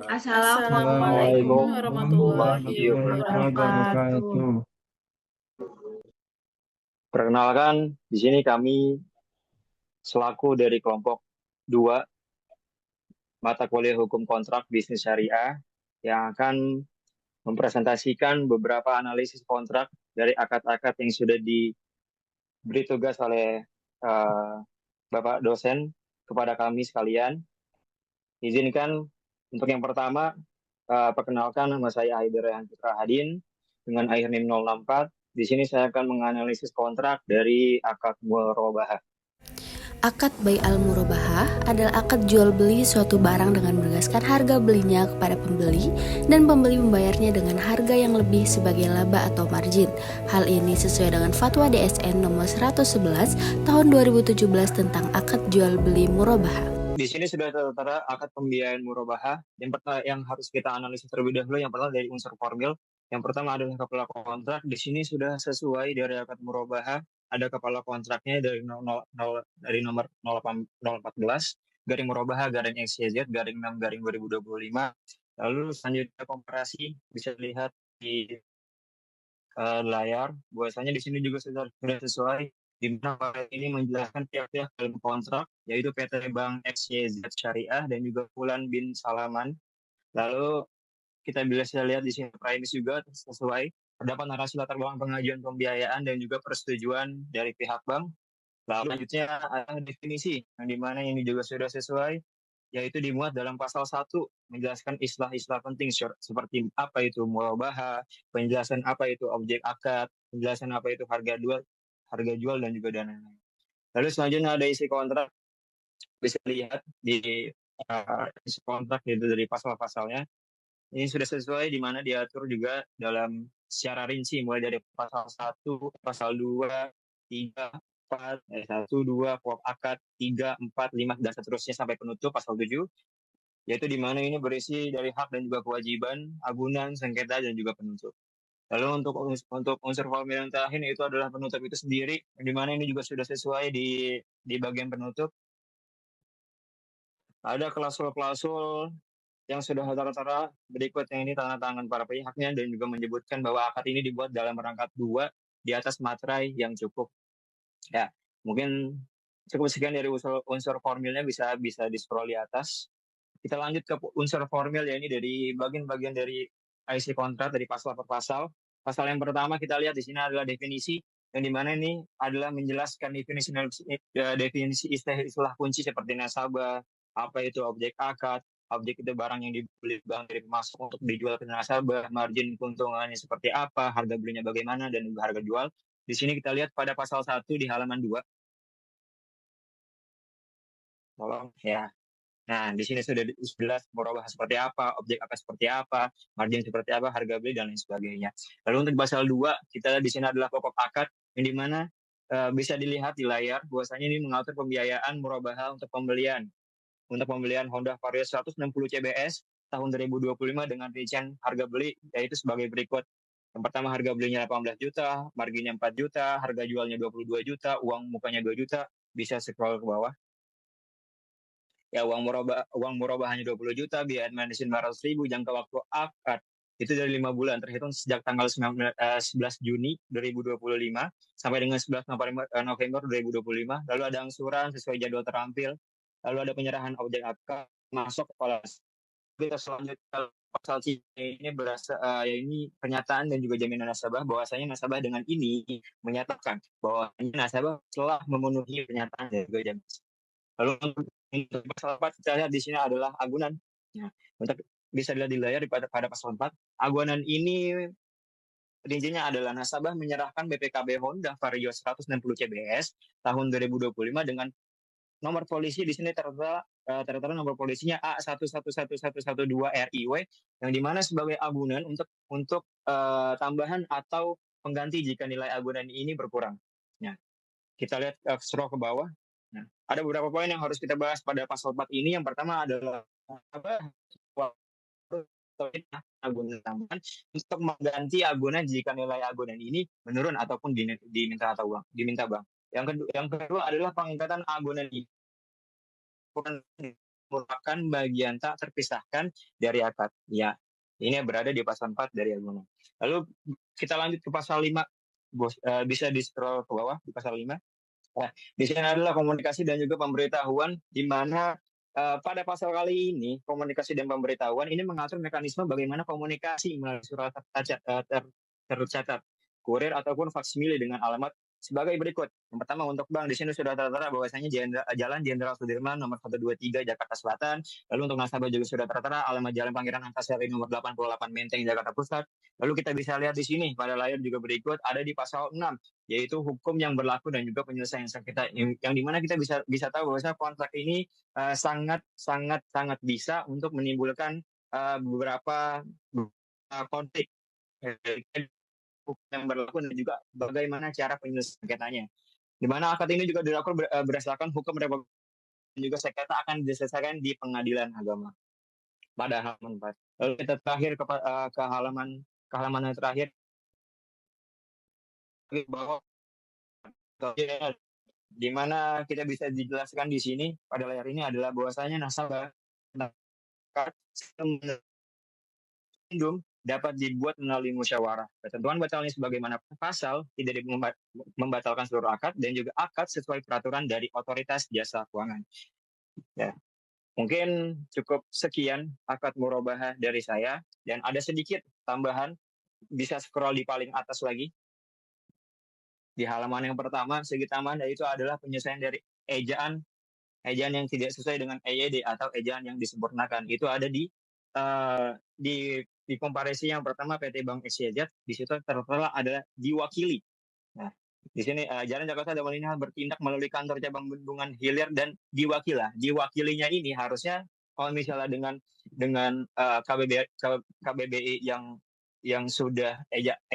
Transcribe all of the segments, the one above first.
Assalamualaikum Assalamualaikum warahmatullahi warahmatullahi wabarakatuh. wabarakatuh. Perkenalkan, di sini kami selaku dari kelompok 2 mata kuliah Hukum Kontrak Bisnis Syariah yang akan mempresentasikan beberapa analisis kontrak dari akad-akad yang sudah diberi tugas oleh eh, Bapak dosen kepada kami sekalian. Izinkan untuk yang pertama, perkenalkan nama saya Haider Rehan Putra Hadin dengan IR NIM 064. Di sini saya akan menganalisis kontrak dari akad murabahah. Akad bai al-murabahah adalah akad jual beli suatu barang dengan menegaskan harga belinya kepada pembeli dan pembeli membayarnya dengan harga yang lebih sebagai laba atau margin. Hal ini sesuai dengan Fatwa DSN nomor 111 tahun 2017 tentang akad jual beli murabahah. Di sini sudah tertera akad pembiayaan murabahah. Yang harus kita analisis terlebih dahulu yang pertama dari unsur formil. Yang pertama adalah kepala kontrak. Di sini sudah sesuai dari akad murabahah. Ada kepala kontraknya dari nomor 014 garing murabahah garing XYZ garing 6 garing 2025. Lalu selanjutnya komparasi bisa dilihat di layar. Bahwasanya di sini juga sudah sesuai di mana ini menjelaskan pihak-pihak dalam kontrak, yaitu PT Bank XYZ Syariah dan juga Fulan bin Salaman. Lalu kita bisa lihat di sini premis juga sesuai. Terdapat narasi latar belakang pengajuan pembiayaan dan juga persetujuan dari pihak bank. Lalu selanjutnya ada definisi, yang dimana ini juga sudah sesuai, yaitu dimuat dalam pasal 1, menjelaskan istilah-istilah penting seperti apa itu murabahah, penjelasan apa itu objek akad, penjelasan apa itu harga jual dan juga dana. Lalu selanjutnya ada isi kontrak, bisa lihat di isi kontrak itu dari pasal-pasalnya. Ini sudah sesuai di mana diatur juga dalam secara rinci mulai dari pasal 1, pasal 2, 3, 4, 1, 2, pokok akad, 3, 4, 5, dan seterusnya sampai penutup pasal 7, yaitu di mana ini berisi dari hak dan juga kewajiban, agunan, sengketa, dan juga penuntut. Lalu untuk unsur formil yang terakhir itu adalah penutup itu sendiri, di mana ini juga sudah sesuai di bagian penutup. Ada klausul-klausul yang sudah tertera berikut yang ini tanda tangan para pihaknya dan juga menyebutkan bahwa akad ini dibuat dalam rangkap 2 di atas materai yang cukup. Ya, mungkin cukup sekian dari unsur formilnya, bisa di scroll di atas. Kita lanjut ke unsur formil, ya ini dari bagian-bagian dari IC kontrak dari pasal per pasal. Pasal yang pertama kita lihat di sini adalah definisi, yang dimana ini adalah menjelaskan definisi istilah kunci seperti nasabah, apa itu objek akad, objek itu barang yang dibeli bank dari pemasok untuk dijual ke nasabah, margin keuntungannya seperti apa, harga belinya bagaimana, dan juga harga jual. Di sini kita lihat pada pasal 1 di halaman 2. Tolong ya. Nah, di sini sudah jelas murabahah seperti apa, objek akad seperti apa, margin seperti apa, harga beli, dan lain sebagainya. Lalu untuk pasal 2, kita lihat di sini adalah pokok akad, yang dimana bisa dilihat di layar, bahwasanya ini mengatur pembiayaan murabahah untuk pembelian. Untuk pembelian Honda Vario 160 CBS tahun 2025 dengan rincian harga beli, yaitu sebagai berikut. Yang pertama, harga belinya 18 juta, marginnya 4 juta, harga jualnya 22 juta, uang mukanya 2 juta, bisa scroll ke bawah. Ya, uang murabah hanya 20 juta, biaya administrasi 500.000, jangka waktu akad itu dari 5 bulan terhitung sejak tanggal 11 Juni 2025 sampai dengan 11 November 2025. Lalu ada angsuran sesuai jadwal terampil. Lalu ada penyerahan objek akad masuk kepala. Kita selanjutnya pasal ini ini pernyataan dan juga jaminan nasabah, bahwasanya nasabah dengan ini menyatakan bahwa nasabah telah memenuhi pernyataan dan juga jaminan. Lalu untuk pasal 4 kita lihat di sini adalah agunan. Ya, untuk bisa dilihat di layar pada pasal 4, agunan ini rincinya adalah nasabah menyerahkan BPKB Honda Vario 160 CBS tahun 2025 dengan nomor polisi di sini tertera nomor polisinya A111112 RIW, yang dimana sebagai agunan untuk tambahan atau pengganti jika nilai agunan ini berkurang. Ya, kita lihat scroll ke bawah. Nah, ada beberapa poin yang harus kita bahas pada pasal 4 ini. Yang pertama adalah agunan tambahan untuk mengganti agunan jika nilai agunan ini menurun ataupun diminta bank. Yang kedua adalah pengangkatan agunan ini. merupakan bagian tak terpisahkan dari akad. Ya, ini berada di pasal 4 dari Agungan. Lalu kita lanjut ke pasal 5. Bisa di-scroll ke bawah di pasal 5. Nah, di sini adalah komunikasi dan juga pemberitahuan, di mana pada pasal kali ini komunikasi dan pemberitahuan ini mengatur mekanisme bagaimana komunikasi melalui surat tercatat, kurir ataupun faksimile dengan alamat sebagai berikut. Yang pertama untuk bank, di sini sudah tertera bahwasanya Jalan Jenderal Sudirman nomor 123 Jakarta Selatan. Lalu untuk nasabah juga sudah tertera alamat Jalan Pangeran Antasari nomor 88 Menteng Jakarta Pusat. Lalu kita bisa lihat di sini pada layar juga berikut ada di pasal 6, yaitu hukum yang berlaku dan juga penyelesaian sengketa, yang dimana kita bisa tahu bahwa kontrak ini sangat bisa untuk menimbulkan beberapa konflik yang berlaku dan juga bagaimana cara penyelesaian sengketanya. Di mana akad ini juga dilakukan berdasarkan hukum Republik dan juga sengketa akan diselesaikan di pengadilan agama pada halaman 4. Lalu kita terakhir ke halaman yang terakhir bahwa di mana kita bisa dijelaskan di sini pada layar ini adalah bahwasanya nasabah dapat dibuat melalui musyawarah. Ketentuan batalnya sebagaimana pasal tidak membatalkan seluruh akad dan juga akad sesuai peraturan dari otoritas jasa keuangan. Ya. Mungkin cukup sekian akad murabahah dari saya, dan ada sedikit tambahan, bisa scroll di paling atas lagi. Di halaman yang pertama, segi tambahan yaitu adalah penyelesaian dari ejaan yang tidak sesuai dengan EYD atau ejaan yang disempurnakan. Itu ada di komparisi yang pertama PT Bank XYZ, di situ tertera adalah diwakili. Nah, di sini Jalan Jakarta dalam ini bertindak melalui kantor cabang Bendungan Hilir dan diwakila. Diwakilinya ini harusnya kalau misalnya dengan KBBI yang sudah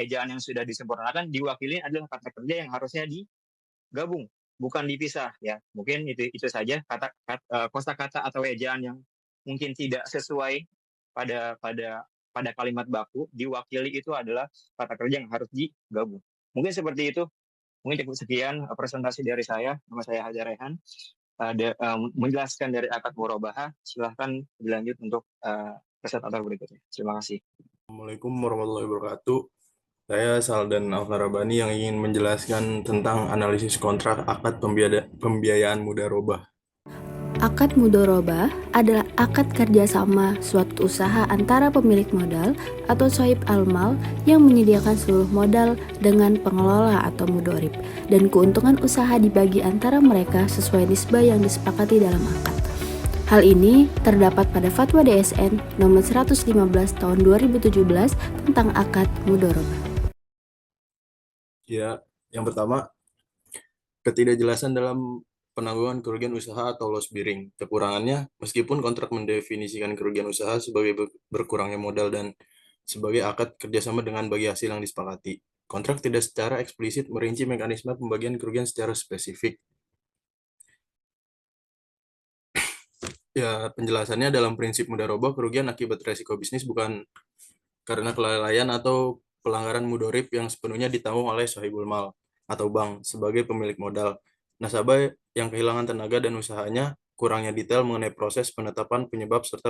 ejaan yang sudah disempurnakan, diwakili adalah kata kerja yang harusnya digabung, bukan dipisah ya. Mungkin itu saja kosakata atau ejaan yang mungkin tidak sesuai pada kalimat baku. Diwakili itu adalah kata kerja yang harus digabung. Mungkin seperti itu. Mungkin cukup sekian presentasi dari saya. Nama saya Hajar Rehan. Menjelaskan dari akad murabahah. Silahkan dilanjut untuk presentator berikutnya. Terima kasih. Assalamualaikum warahmatullahi wabarakatuh. Saya Saldan Alfarabani yang ingin menjelaskan tentang analisis kontrak akad pembiayaan mudharabah. Akad mudharabah adalah akad kerjasama suatu usaha antara pemilik modal atau sohib al-mal yang menyediakan seluruh modal dengan pengelola atau mudharib, dan keuntungan usaha dibagi antara mereka sesuai nisbah yang disepakati dalam akad. Hal ini terdapat pada Fatwa DSN nomor 115 tahun 2017 tentang akad mudharabah. Ya, yang pertama, ketidakjelasan dalam penangguhan kerugian usaha atau loss bearing. Kekurangannya, meskipun kontrak mendefinisikan kerugian usaha sebagai berkurangnya modal dan sebagai akad kerjasama dengan bagi hasil yang disepakati, kontrak tidak secara eksplisit merinci mekanisme pembagian kerugian secara spesifik. Ya, penjelasannya dalam prinsip mudharabah, kerugian akibat resiko bisnis bukan karena kelalaian atau pelanggaran mudharib yang sepenuhnya ditanggung oleh sohibul mal atau bank sebagai pemilik modal. Nasabah yang kehilangan tenaga dan usahanya, kurangnya detail mengenai proses penetapan penyebab serta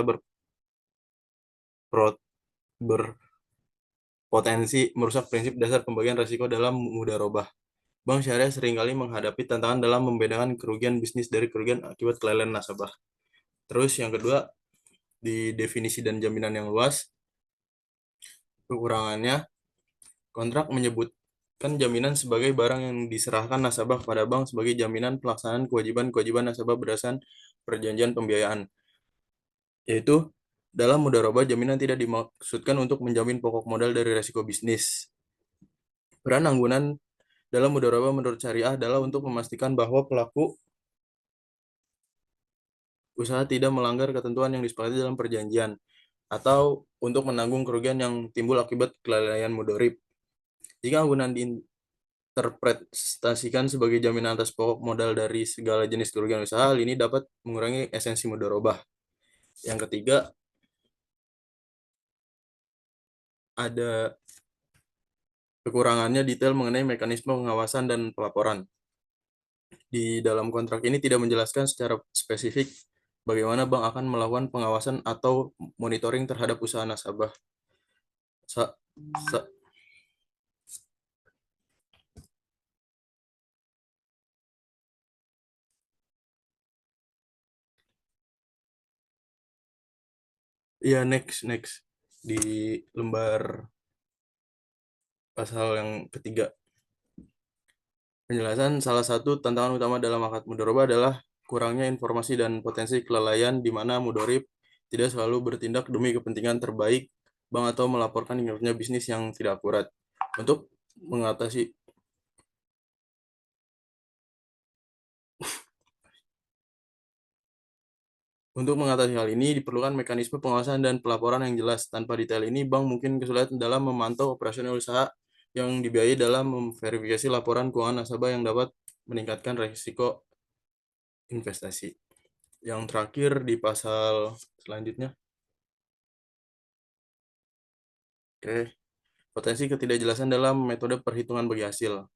berpotensi merusak prinsip dasar pembagian risiko dalam mudharabah. Bank syariah seringkali menghadapi tantangan dalam membedakan kerugian bisnis dari kerugian akibat kelalaian nasabah. Terus yang kedua, di definisi dan jaminan yang luas, kekurangannya, kontrak menyebutkan jaminan sebagai barang yang diserahkan nasabah kepada bank sebagai jaminan pelaksanaan kewajiban-kewajiban nasabah berdasarkan perjanjian pembiayaan. Yaitu, dalam mudharabah jaminan tidak dimaksudkan untuk menjamin pokok modal dari risiko bisnis. Peran anggunan dalam mudharabah menurut syariah adalah untuk memastikan bahwa pelaku usaha tidak melanggar ketentuan yang disepakati dalam perjanjian, atau untuk menanggung kerugian yang timbul akibat kelalaian mudharib. Jika anggunan diinterpretasikan sebagai jaminan atas pokok modal dari segala jenis kerugian usaha, hal ini dapat mengurangi esensi mudharabah. Yang ketiga, ada kekurangannya detail mengenai mekanisme pengawasan dan pelaporan. Di dalam kontrak ini tidak menjelaskan secara spesifik bagaimana bank akan melakukan pengawasan atau monitoring terhadap usaha nasabah. Sa- sa- Iya, next di lembar pasal yang ketiga. Penjelasan salah satu tantangan utama dalam akad mudharabah adalah kurangnya informasi dan potensi kelalaian di mana mudharib tidak selalu bertindak demi kepentingan terbaik bank atau melaporkan kinerja bisnis yang tidak akurat. Untuk mengatasi Untuk mengatasi hal ini, diperlukan mekanisme pengawasan dan pelaporan yang jelas. Tanpa detail ini, bank mungkin kesulitan dalam memantau operasional usaha yang dibiayai dalam memverifikasi laporan keuangan nasabah yang dapat meningkatkan risiko investasi. Yang terakhir di pasal selanjutnya. Oke. Potensi ketidakjelasan dalam metode perhitungan bagi hasil.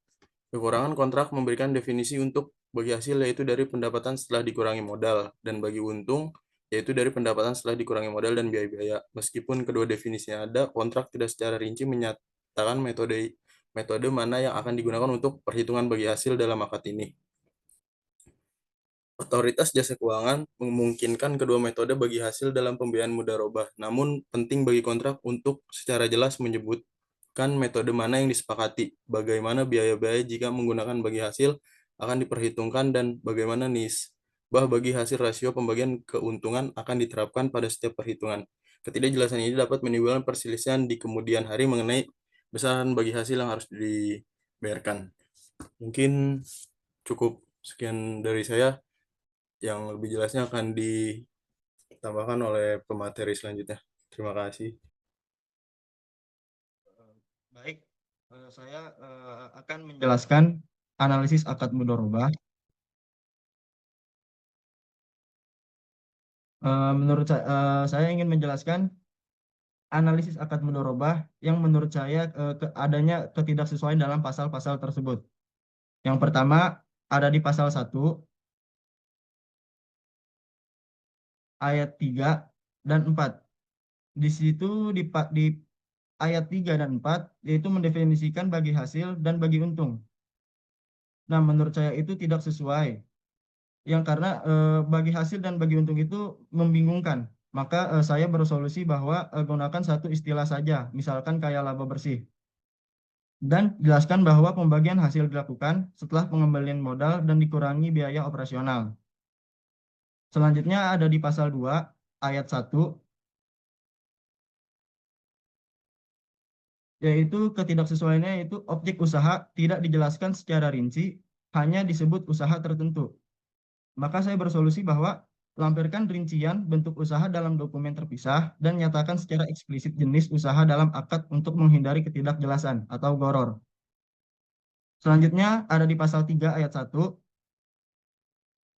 Kekurangan kontrak memberikan definisi untuk bagi hasil yaitu dari pendapatan setelah dikurangi modal dan bagi untung yaitu dari pendapatan setelah dikurangi modal dan biaya-biaya. Meskipun kedua definisinya ada, kontrak tidak secara rinci menyatakan metode mana yang akan digunakan untuk perhitungan bagi hasil dalam akad ini. Otoritas jasa keuangan memungkinkan kedua metode bagi hasil dalam pembiayaan mudharabah. Namun penting bagi kontrak untuk secara jelas menyebutkan metode mana yang disepakati, bagaimana biaya-biaya jika menggunakan bagi hasil akan diperhitungkan dan bagaimana nisbah bagi hasil rasio pembagian keuntungan akan diterapkan pada setiap perhitungan. Ketidakjelasan ini dapat menimbulkan perselisihan di kemudian hari mengenai besaran bagi hasil yang harus dibayarkan. Mungkin cukup sekian dari saya. Yang lebih jelasnya akan ditambahkan oleh pemateri selanjutnya. Terima kasih. Baik, saya akan menjelaskan analisis akad mudharabah. Menurut saya ingin menjelaskan analisis akad mudharabah yang menurut saya adanya ketidaksesuaian dalam pasal-pasal tersebut. Yang pertama ada di pasal 1 ayat 3 dan 4. Di situ di ayat 3 dan 4 yaitu mendefinisikan bagi hasil dan bagi untung. Nah, menurut saya itu tidak sesuai. Yang karena bagi hasil dan bagi untung itu membingungkan. Maka saya bersolusi bahwa gunakan satu istilah saja, misalkan kayak laba bersih. Dan jelaskan bahwa pembagian hasil dilakukan setelah pengembalian modal dan dikurangi biaya operasional. Selanjutnya ada di pasal 2 ayat 1 yaitu ketidaksesuaiannya yaitu objek usaha tidak dijelaskan secara rinci, hanya disebut usaha tertentu. Maka saya bersolusi bahwa lampirkan rincian bentuk usaha dalam dokumen terpisah dan nyatakan secara eksplisit jenis usaha dalam akad untuk menghindari ketidakjelasan atau goror. Selanjutnya ada di pasal 3 ayat 1.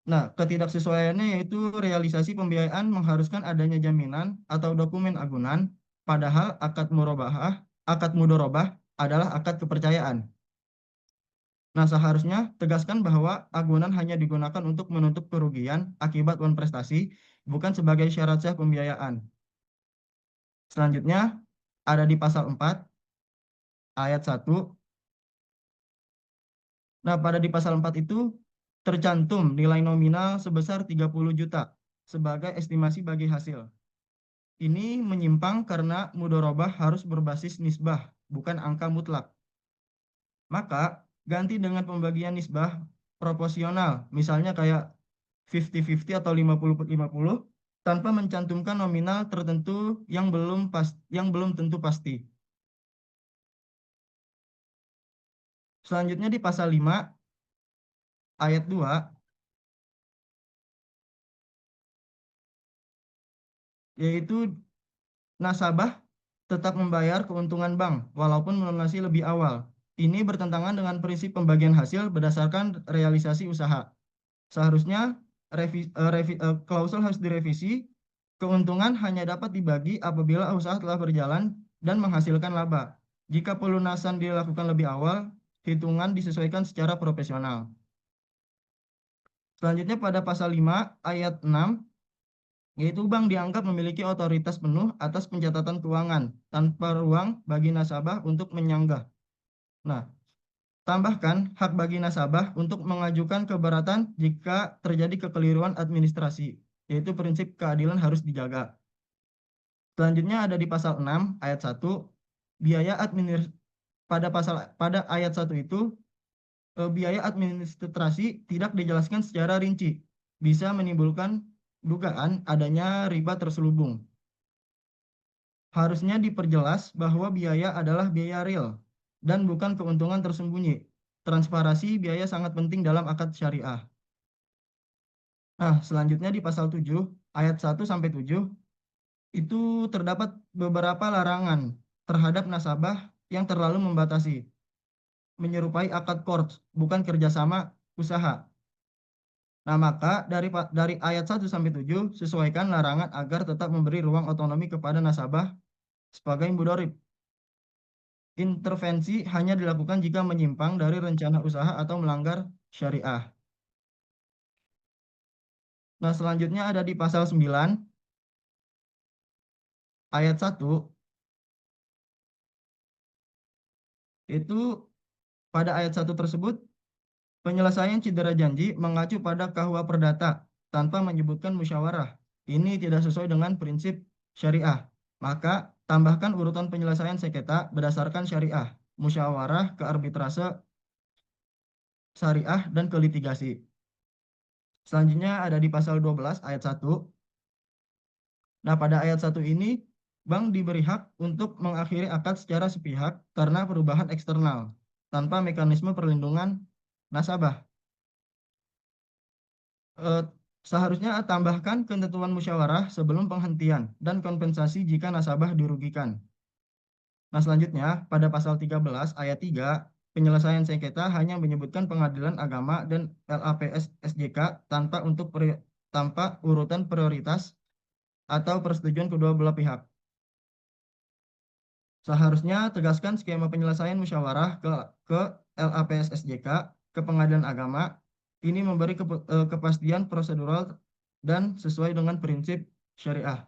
Nah, ketidaksesuaiannya yaitu realisasi pembiayaan mengharuskan adanya jaminan atau dokumen agunan, padahal akad mudharabah adalah akad kepercayaan. Nah, seharusnya tegaskan bahwa agunan hanya digunakan untuk menutup kerugian akibat wan prestasi, bukan sebagai syarat sah pembiayaan. Selanjutnya, ada di pasal 4, ayat 1. Nah, pada di pasal 4 itu tercantum nilai nominal sebesar 30 juta sebagai estimasi bagi hasil. Ini menyimpang karena mudharabah harus berbasis nisbah, bukan angka mutlak. Maka ganti dengan pembagian nisbah proporsional, misalnya kayak 50-50 atau 50-50 tanpa mencantumkan nominal tertentu yang belum tentu pasti. Selanjutnya di pasal 5 ayat 2 yaitu nasabah tetap membayar keuntungan bank walaupun melunasi lebih awal. Ini bertentangan dengan prinsip pembagian hasil berdasarkan realisasi usaha. Seharusnya klausul harus direvisi. Keuntungan hanya dapat dibagi apabila usaha telah berjalan dan menghasilkan laba. Jika pelunasan dilakukan lebih awal, hitungan disesuaikan secara profesional. Selanjutnya pada pasal 5 ayat 6 yaitu bank dianggap memiliki otoritas penuh atas pencatatan keuangan tanpa ruang bagi nasabah untuk menyanggah. Nah, tambahkan hak bagi nasabah untuk mengajukan keberatan jika terjadi kekeliruan administrasi, yaitu prinsip keadilan harus dijaga. Selanjutnya ada di pasal 6 ayat 1, biaya pada ayat 1 itu biaya administrasi tidak dijelaskan secara rinci, bisa menimbulkan dugaan adanya riba terselubung. Harusnya diperjelas bahwa biaya adalah biaya real dan bukan keuntungan tersembunyi. Transparansi biaya sangat penting dalam akad syariah. Nah, selanjutnya di pasal 7 ayat 1 sampai 7 itu terdapat beberapa larangan terhadap nasabah yang terlalu membatasi, menyerupai akad qard, bukan kerjasama usaha. Nah, maka dari ayat 1 sampai 7 sesuaikan larangan agar tetap memberi ruang otonomi kepada nasabah sebagai mudharib. Intervensi hanya dilakukan jika menyimpang dari rencana usaha atau melanggar syariah. Nah, selanjutnya ada di pasal 9 ayat 1 itu pada ayat 1 tersebut penyelesaian cedera janji mengacu pada KUA Perdata tanpa menyebutkan musyawarah. Ini tidak sesuai dengan prinsip syariah. Maka tambahkan urutan penyelesaian sengketa berdasarkan syariah, musyawarah, ke arbitrase, syariah, dan ke litigasi. Selanjutnya ada di pasal 12 ayat 1. Nah, pada ayat 1 ini, bank diberi hak untuk mengakhiri akad secara sepihak karena perubahan eksternal, tanpa mekanisme perlindungan nasabah. Seharusnya tambahkan ketentuan musyawarah sebelum penghentian dan kompensasi jika nasabah dirugikan. Nah, selanjutnya, pada pasal 13 ayat 3, penyelesaian sengketa hanya menyebutkan pengadilan agama dan LAPS SJK tanpa urutan prioritas atau persetujuan kedua belah pihak. Seharusnya tegaskan skema penyelesaian musyawarah ke LAPS SJK, ke pengadilan agama. Ini memberi kepastian prosedural dan sesuai dengan prinsip syariah.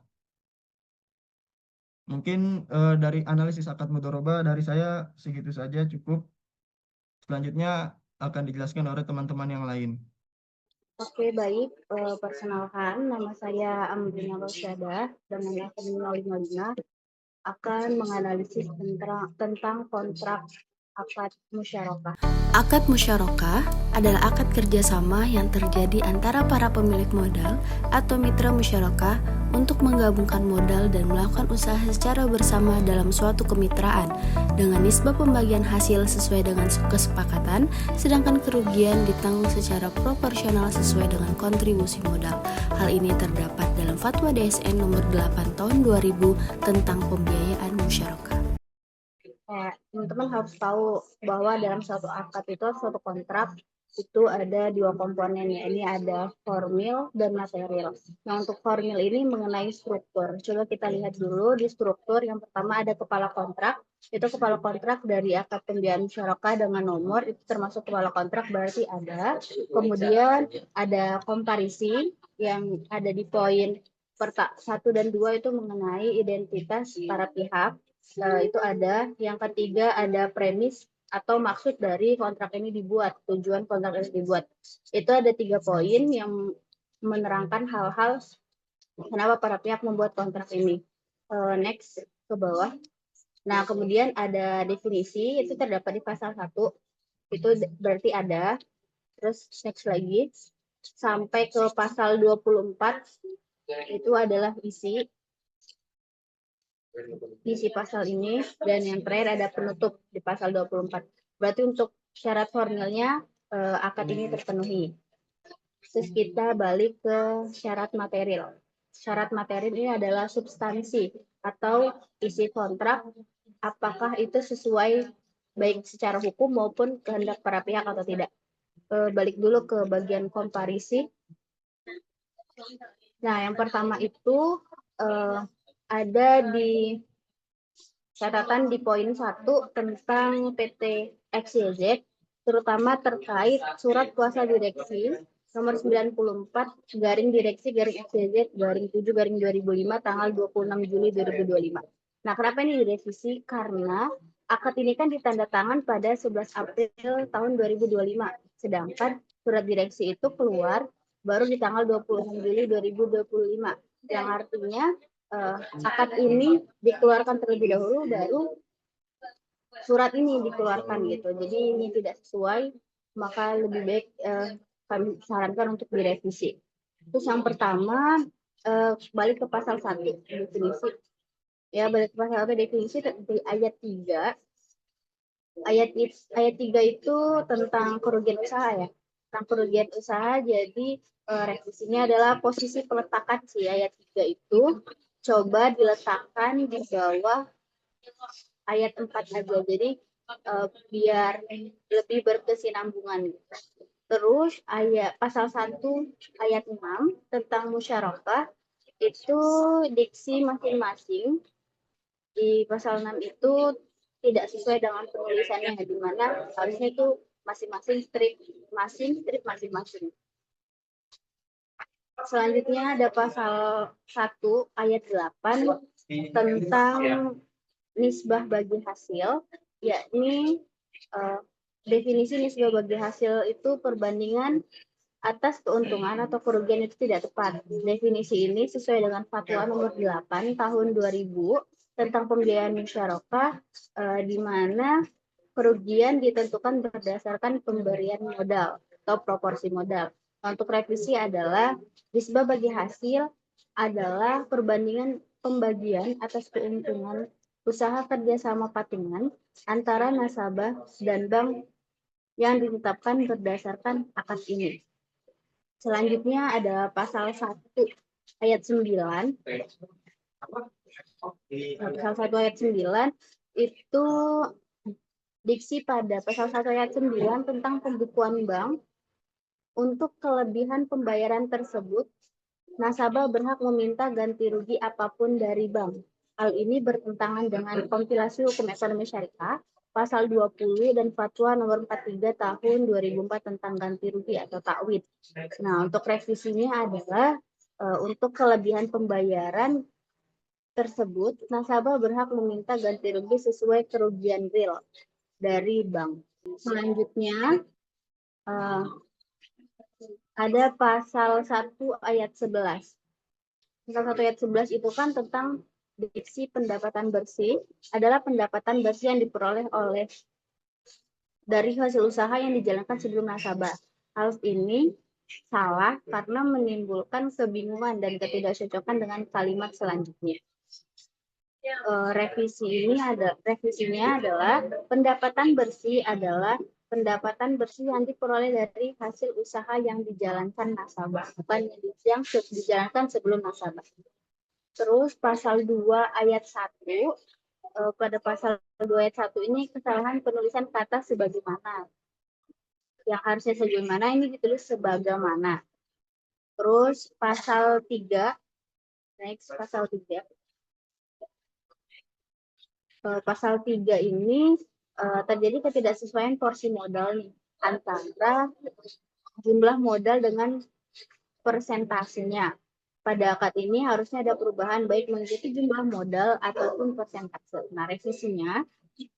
Mungkin dari analisis akad mudharabah dari saya segitu saja cukup. Selanjutnya akan dijelaskan oleh teman-teman yang lain. Oke, baik. Perkenalkan, nama saya Amrina Rosyada dengan akun 055 akan menganalisis tentang kontrak akad musyarakah. Akad musyarakah adalah akad kerjasama yang terjadi antara para pemilik modal atau mitra musyarakah untuk menggabungkan modal dan melakukan usaha secara bersama dalam suatu kemitraan dengan nisbah pembagian hasil sesuai dengan kesepakatan, sedangkan kerugian ditanggung secara proporsional sesuai dengan kontribusi modal. Hal ini terdapat dalam Fatwa DSN nomor 8 tahun 2000 tentang pembiayaan musyarakah. Teman-teman harus tahu bahwa dalam suatu akad itu, suatu kontrak itu ada dua komponennya. Ini ada formil dan material. Nah, untuk formil ini mengenai struktur. Coba kita lihat dulu di struktur. Yang pertama ada kepala kontrak. Itu kepala kontrak dari akad pembiayaan musyarakah dengan nomor, itu termasuk kepala kontrak, berarti ada. Kemudian ada komparisi yang ada di poin 1 dan 2 itu mengenai identitas para pihak. Itu ada. Yang ketiga ada premis atau maksud dari kontrak ini dibuat, tujuan kontrak ini dibuat. Itu ada 3 poin yang menerangkan hal-hal kenapa para pihak membuat kontrak ini. Next ke bawah. Nah, kemudian ada definisi, itu terdapat di pasal 1. Itu berarti ada. Terus next lagi sampai ke pasal 24 itu adalah isi pasal ini, dan yang terakhir ada penutup di pasal 24. Berarti untuk syarat formilnya akad ini terpenuhi. Terus kita balik ke syarat material. Syarat material ini adalah substansi atau isi kontrak, apakah itu sesuai baik secara hukum maupun kehendak para pihak atau tidak. Balik dulu ke bagian komparisi. Nah, yang pertama itu ada di catatan di poin 1 tentang PT XYZ, terutama terkait surat kuasa direksi nomor 94 garing direksi garing FCZ garing 7 garing 2005 tanggal 26 Juli 2025. Nah, kenapa ini direvisi? Karena akad ini kan ditandatangan pada 11 April tahun 2025. Sedangkan surat direksi itu keluar baru di tanggal 26 Juli 2025. Yang artinya akad ini dikeluarkan terlebih dahulu baru surat ini dikeluarkan gitu. Jadi ini tidak sesuai, maka lebih baik kami sarankan untuk direvisi. Terus yang pertama balik ke pasal 1 definisi. Ya, balik ke pasal 1 definisi di ayat 3. Ayat 3 itu tentang kerugian usaha ya. Tentang kerugian usaha, jadi revisinya adalah posisi peletakan si ayat 3 itu coba diletakkan di bawah ayat 4 aja. Jadi biar lebih berkesinambungan. Terus pasal 1 ayat 6 tentang musyarakah itu diksi masing-masing di pasal 6 itu tidak sesuai dengan penulisannya, di mana harusnya itu masing-masing strip masing-masing. Selanjutnya ada pasal 1 ayat 8 tentang nisbah bagi hasil, yakni definisi nisbah bagi hasil itu perbandingan atas keuntungan atau kerugian itu tidak tepat. Definisi ini sesuai dengan Fatwa nomor 8 tahun 2000 tentang pembiayaan musyarakah, di mana kerugian ditentukan berdasarkan pemberian modal atau proporsi modal. Untuk revisi adalah nisbah bagi hasil adalah perbandingan pembagian atas keuntungan usaha kerjasama patungan antara nasabah dan bank yang ditetapkan berdasarkan akad ini. Selanjutnya ada pasal 1 ayat 9. Pasal 1 ayat 9 itu diksi pada pasal 1 ayat 9 tentang pembukuan bank. Untuk kelebihan pembayaran tersebut, nasabah berhak meminta ganti rugi apapun dari bank. Hal ini bertentangan dengan kompilasi hukum ekonomi syariah pasal 20 dan Fatwa nomor 43 tahun 2004 tentang ganti rugi atau takwid. Nah, untuk revisinya adalah untuk kelebihan pembayaran tersebut, nasabah berhak meminta ganti rugi sesuai kerugian real dari bank. Selanjutnya ada pasal 1 ayat 11. Pasal 1 ayat 11 itu kan tentang diksi pendapatan bersih adalah pendapatan bersih yang diperoleh dari hasil usaha yang dijalankan sebelum nasabah. Hal ini salah karena menimbulkan kebingungan dan ketidakcocokan dengan kalimat selanjutnya. Revisinya adalah pendapatan bersih adalah pendapatan bersih yang diperoleh dari hasil usaha yang dijalankan nasabah, bukan yang dijalankan sebelum nasabah. Terus pasal 2 ayat 1, pada pasal 2 ayat 1 ini kesalahan penulisan kata sebagaimana. Yang harusnya sebagaimana ini ditulis sebagaimana. Terus pasal 3, pasal 3. Pasal 3 ini terjadi ketidaksesuaian porsi modal nih, antara jumlah modal dengan persentasenya. Pada akad ini harusnya ada perubahan baik mengikuti jumlah modal ataupun persentase. Nah, revisinya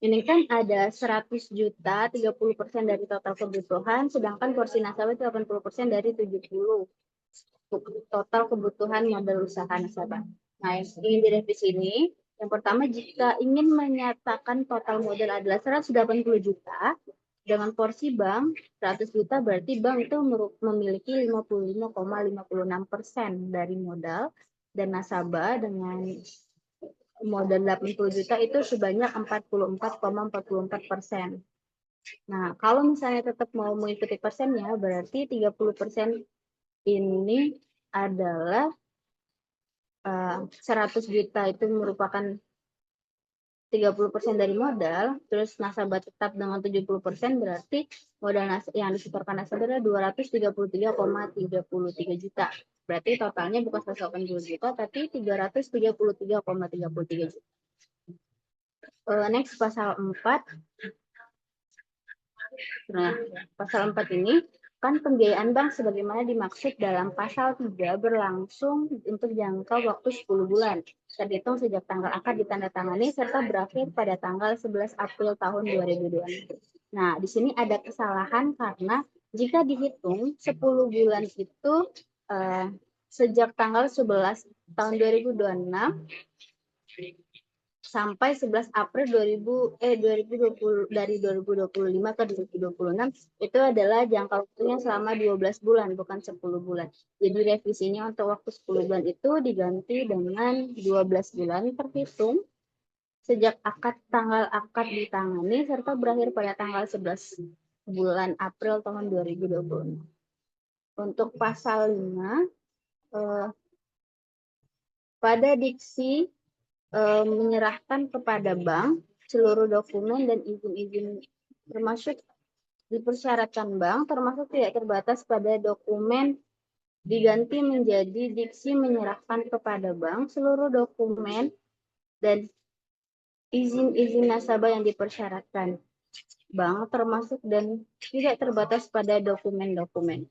ini kan ada 100 juta, 30% dari total kebutuhan, sedangkan porsi nasabah itu 80% dari 70 total kebutuhan modal usaha nasabah. Nah, yang ingin direvisi ini, yang pertama, jika ingin menyatakan total modal adalah 180 juta, dengan porsi bank 100 juta, berarti bank itu memiliki 55,56% dari modal, dan nasabah dengan modal 80 juta itu sebanyak 44,44%. Nah, kalau misalnya tetap mau mengikuti persennya, berarti 30% ini adalah 100 juta itu merupakan 30% dari modal, terus nasabah tetap dengan 70%, berarti modal yang disetorkan nasabah adalah 233,33 juta. Berarti totalnya bukan 180 juta, tapi 333,33 juta. Next, pasal 4. Nah, pasal 4 ini menerapkan pembiayaan bank sebagaimana dimaksud dalam pasal 3 berlangsung untuk jangka waktu 10 bulan, terhitung sejak tanggal akad ditandatangani serta berakhir pada tanggal 11 April tahun 2020. Nah, di sini ada kesalahan karena jika dihitung 10 bulan itu sejak tanggal 11 tahun 2026 sampai 11 April 2020 dari 2025 ke 2026 itu adalah jangka waktunya selama 12 bulan bukan 10 bulan. Jadi revisinya untuk waktu 10 bulan itu diganti dengan 12 bulan terhitung sejak tanggal akad ditangani serta berakhir pada tanggal 11 bulan April tahun 2020. Untuk pasal 5 pada diksi menyerahkan kepada bank seluruh dokumen dan izin-izin termasuk dipersyaratkan bank termasuk tidak terbatas pada dokumen diganti menjadi diksi menyerahkan kepada bank seluruh dokumen dan izin-izin nasabah yang dipersyaratkan bank termasuk dan tidak terbatas pada dokumen-dokumen.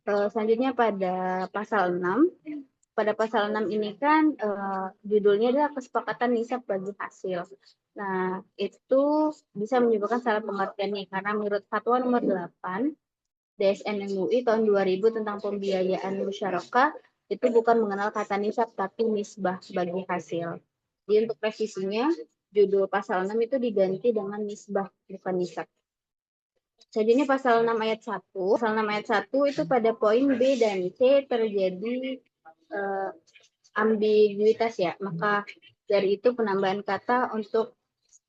Selanjutnya pada pasal 6. Pada pasal 6 ini kan judulnya adalah kesepakatan nisab bagi hasil. Nah, itu bisa menyebabkan salah pengertian nih, karena menurut Fatwa nomor 8 DSN MUI tahun 2000 tentang pembiayaan musyarakah itu bukan mengenal kata nisab tapi nisbah bagi hasil. Jadi untuk revisinya judul pasal 6 itu diganti dengan nisbah bukan nisab. Selanjutnya pasal 6 ayat 1. Pasal 6 ayat 1 itu pada poin B dan C terjadi ambiguitas ya. Maka dari itu penambahan kata untuk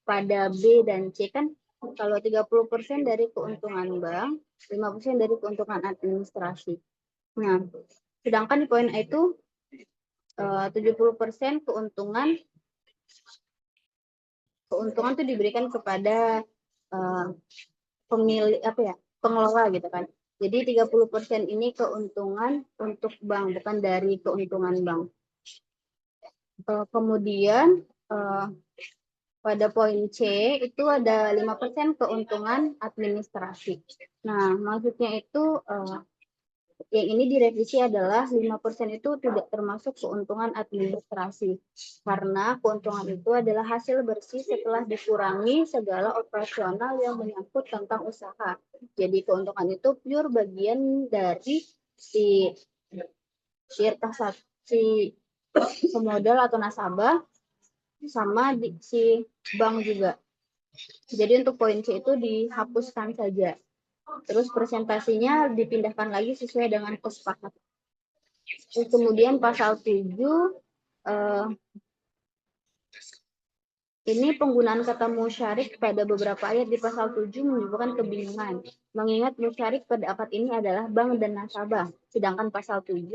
pada B dan C kan kalau 30% dari keuntungan bank, 5% dari keuntungan administrasi. Nah, sedangkan di poin A itu 70% keuntungan itu diberikan kepada pemilik pengelola gitu kan. Jadi 30% ini keuntungan untuk bank, bukan dari keuntungan bank. Kemudian pada poin C itu ada 5% keuntungan administrasi. Nah, maksudnya itu yang ini direvisi adalah 5% itu tidak termasuk keuntungan administrasi. Karena keuntungan itu adalah hasil bersih setelah dikurangi segala operasional yang menyangkut tentang usaha. Jadi keuntungan itu pure bagian dari si pemodal atau nasabah sama si bank juga. Jadi untuk poin C itu dihapuskan saja. Terus presentasinya dipindahkan lagi sesuai dengan kesepakatan. Kemudian pasal 7 ini penggunaan kata musyarik pada beberapa ayat di pasal 7 menyebabkan kebingungan. Mengingat musyarik pada akad ini adalah bank dan nasabah. Sedangkan pasal 7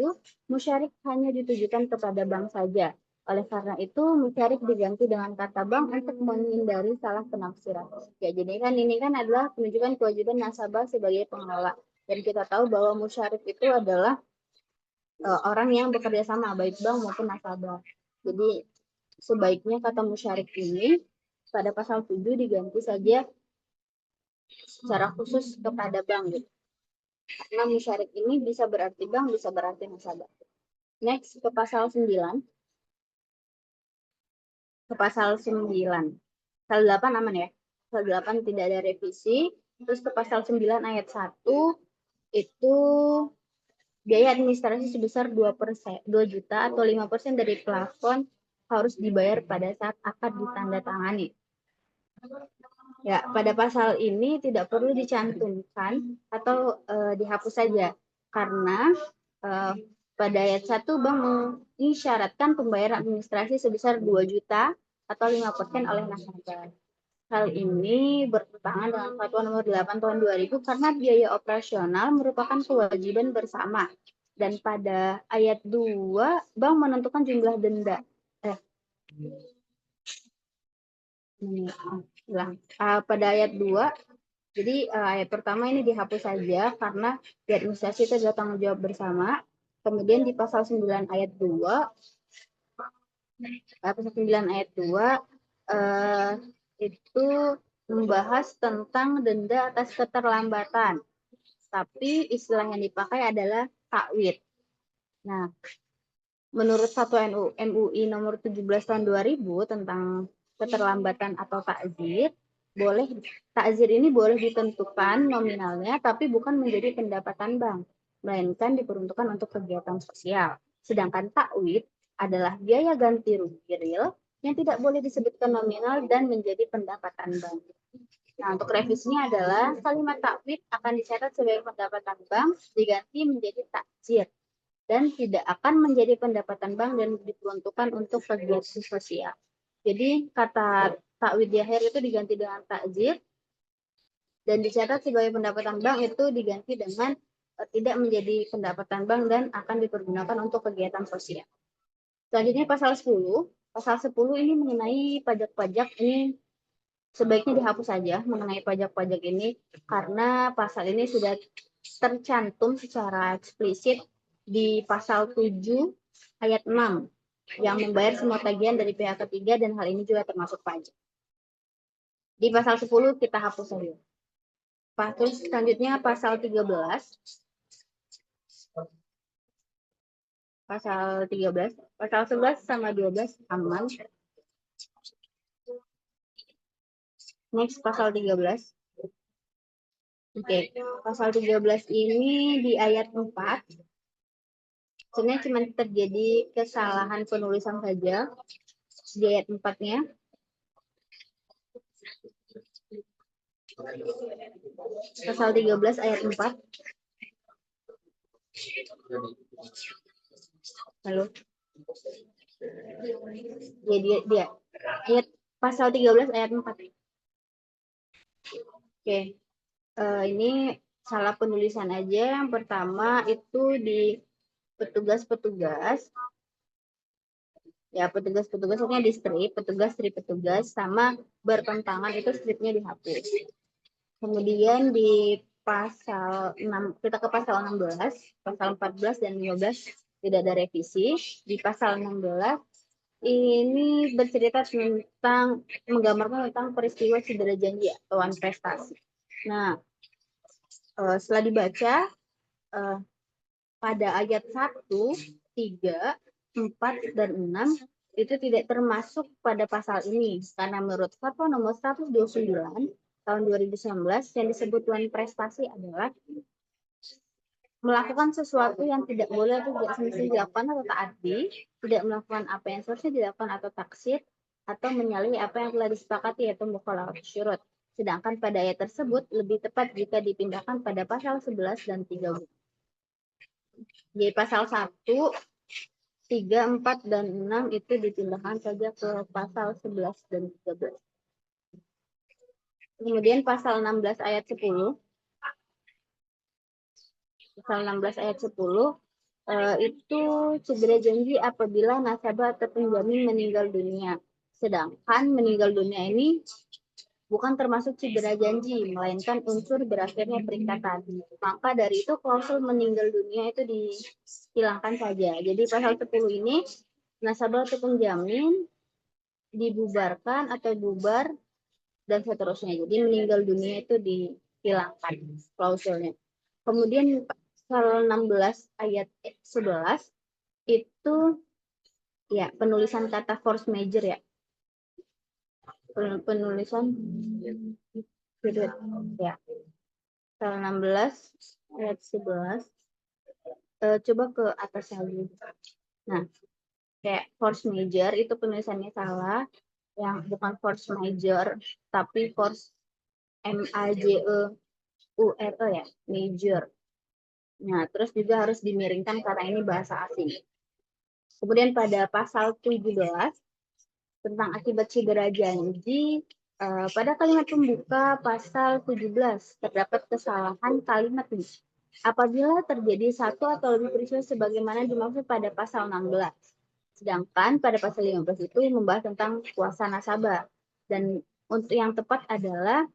musyarik hanya ditujukan kepada bank saja. Oleh karena itu, musyarik diganti dengan kata bank untuk menghindari salah penafsiran. Ya, jadi kan ini kan adalah penunjukan kewajiban nasabah sebagai pengelola. Dan kita tahu bahwa musyarik itu adalah orang yang bekerja sama, baik bank maupun nasabah. Jadi sebaiknya kata musyarik ini pada pasal 7 diganti saja secara khusus kepada bank. Gitu. Karena musyarik ini bisa berarti bank, bisa berarti nasabah. Next ke pasal 9. Ke pasal 9. Pasal 8 aman ya. Pasal 8 tidak ada revisi. Terus ke pasal 9 ayat 1 itu biaya administrasi sebesar 2 juta atau 5% dari plafon harus dibayar pada saat akad ditandatangani. Ya, pada pasal ini tidak perlu dicantumkan atau dihapus saja karena pada ayat 1 bank mengisyaratkan pembayaran administrasi sebesar 2 juta atau 5% oleh nasabah. Hal ini bertentangan dengan Fatwa nomor 8 tahun 2000 karena biaya operasional merupakan kewajiban bersama. Dan pada ayat 2 bank menentukan jumlah denda. Pada ayat 2 jadi ayat pertama ini dihapus saja karena di administrasi itu adalah tanggung jawab bersama. Kemudian di pasal 9 ayat 2 itu membahas tentang denda atas keterlambatan. tapi istilah yang dipakai adalah takwid. Nah, menurut Fatwa MUI nomor 17 tahun 2000 tentang keterlambatan atau takzir, takzir ini boleh ditentukan nominalnya tapi bukan menjadi pendapatan bank, melainkan diperuntukkan untuk kegiatan sosial. Sedangkan takwid adalah biaya ganti rugi real yang tidak boleh disebutkan nominal dan menjadi pendapatan bank. Nah, untuk revisinya adalah kalimat takwid akan dicatat sebagai pendapatan bank diganti menjadi takzir dan tidak akan menjadi pendapatan bank dan diperuntukkan untuk kegiatan sosial. Jadi kata takwid di akhir itu diganti dengan takzir dan dicatat sebagai pendapatan bank itu diganti dengan tidak menjadi pendapatan bank dan akan dipergunakan untuk kegiatan sosial. Selanjutnya pasal 10. Pasal 10 ini mengenai pajak-pajak, ini sebaiknya dihapus saja mengenai pajak-pajak ini karena pasal ini sudah tercantum secara eksplisit di pasal 7 ayat 6 yang membayar semua tagihan dari pihak ketiga dan hal ini juga termasuk pajak. Di pasal 10 kita hapus saja. Terus selanjutnya pasal 13. Pasal 13, pasal 11 sama 12 aman. Next pasal 13. Oke, pasal 13 ini di ayat 4. Sebenarnya cuma terjadi kesalahan penulisan saja di ayat 4-nya. Pasal 13 ayat 4. Halo. Dia ayat pasal 13 ayat 4. Oke. Ini salah penulisan aja. Yang pertama itu di petugas-petugas. Ya, petugas-petugasnya di strip, petugas sama bertentangan itu stripnya dihapus. Kemudian di pasal 6, kita ke pasal 16, pasal 14 dan 15 tidak ada revisi. Di pasal 16 ini bercerita tentang, menggambarkan tentang peristiwa cedera janji atau prestasi. Nah, setelah dibaca, pada ayat 1, 3, 4, dan 6 itu tidak termasuk pada pasal ini karena menurut Fatwa nomor 129 tahun 2019 yang disebut prestasi adalah melakukan sesuatu yang tidak boleh atau tidak semestinya dilakukan atau taati, tidak melakukan apa yang seharusnya dilakukan atau taksir, atau menyalahi apa yang telah disepakati yaitu mukhalafat syurut. Sedangkan pada ayat tersebut lebih tepat jika dipindahkan pada pasal 11 dan 13. Di pasal 1, 3, 4, dan 6 itu dipindahkan saja ke pasal 11 dan 13. Kemudian pasal 16 ayat 10. Pasal 16 ayat 10 itu cedera janji apabila nasabah atau penjamin meninggal dunia. Sedangkan meninggal dunia ini bukan termasuk cedera janji, melainkan unsur berakhirnya perikatan. Maka dari itu klausul meninggal dunia itu dihilangkan saja. Jadi pasal 10 ini nasabah atau penjamin dibubarkan atau bubar dan seterusnya. Jadi meninggal dunia itu dihilangkan klausulnya. Kemudian pasal 16 ayat 11 itu ya penulisan kata force major ya. Penulisan ya. Pasal 16 ayat 11 coba ke atas lagi. Nah, kayak force major itu penulisannya salah, yang bukan force major tapi force MAJEURE ya, major. Nah, terus juga harus dimiringkan karena ini bahasa asing. Kemudian pada pasal 17 tentang akibat cedera janji, pada kalimat pembuka pasal 17 terdapat kesalahan kalimat ini. Apabila terjadi satu atau lebih peristiwa sebagaimana dimaksud pada pasal 16. Sedangkan pada pasal 15 itu membahas tentang kuasa nasabah. Dan untuk yang tepat adalah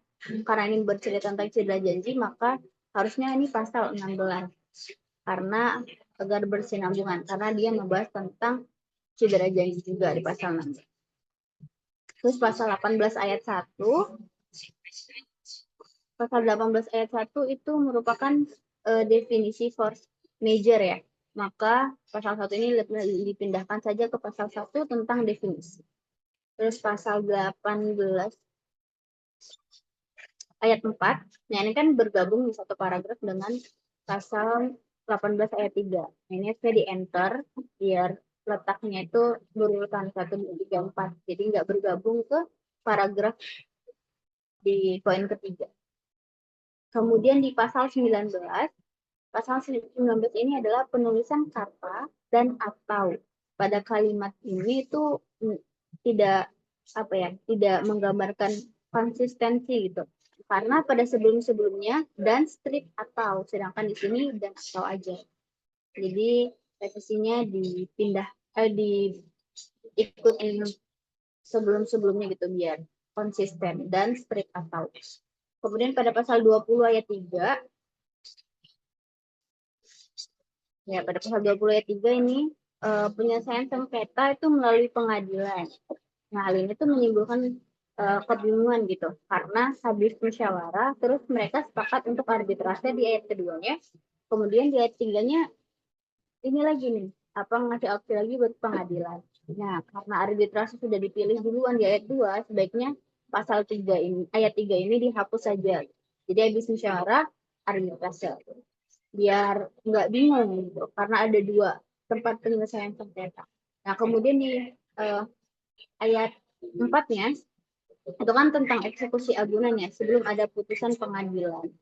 karena ini bercerita tentang cedera janji, maka harusnya ini pasal 16. Karena agar bersinambungan, karena dia membahas tentang cedera janji juga di pasal 16. Terus pasal 18 ayat 1. Pasal 18 ayat 1 itu merupakan definisi force major ya. Maka pasal 1 ini dipindahkan saja ke pasal 1 tentang definisi. Terus pasal 18 ayat 4. Nah, ini kan bergabung di satu paragraf dengan pasal 18 ayat 3. Nah, ini saya di-enter biar letaknya itu berurutan 1, 2, 3, 4. Jadi nggak bergabung ke paragraf di poin ketiga. Kemudian di pasal 19 ini adalah penulisan kata dan atau. Pada kalimat ini itu tidak tidak menggambarkan konsistensi gitu. Karena pada sebelum-sebelumnya dan strip atau, sedangkan di sini dan atau aja. Jadi revisinya dipindah ikut sebelum-sebelumnya gitu biar konsisten dan strip atau. Kemudian pada pasal 20 ayat 3 ya, pada pasal 20 ayat 3 ini penyelesaian sengketa itu melalui pengadilan. Nah, hal ini tuh menimbulkan kebingungan gitu, karena habis musyawarah, terus mereka sepakat untuk arbitrase di ayat keduanya, kemudian di ayat 3-nya ini lagi nih, ngasih opsi lagi buat pengadilan. Nah, karena arbitrase sudah dipilih duluan di ayat 2, sebaiknya pasal 3 ini, ayat 3 ini dihapus saja. Jadi habis musyawarah, arbitrase. Biar nggak bingung gitu, karena ada 2 tempat penyelesaian sengketa. Nah, kemudian di ayat 4-nya itu kan tentang eksekusi agunan ya, sebelum ada putusan pengadilan.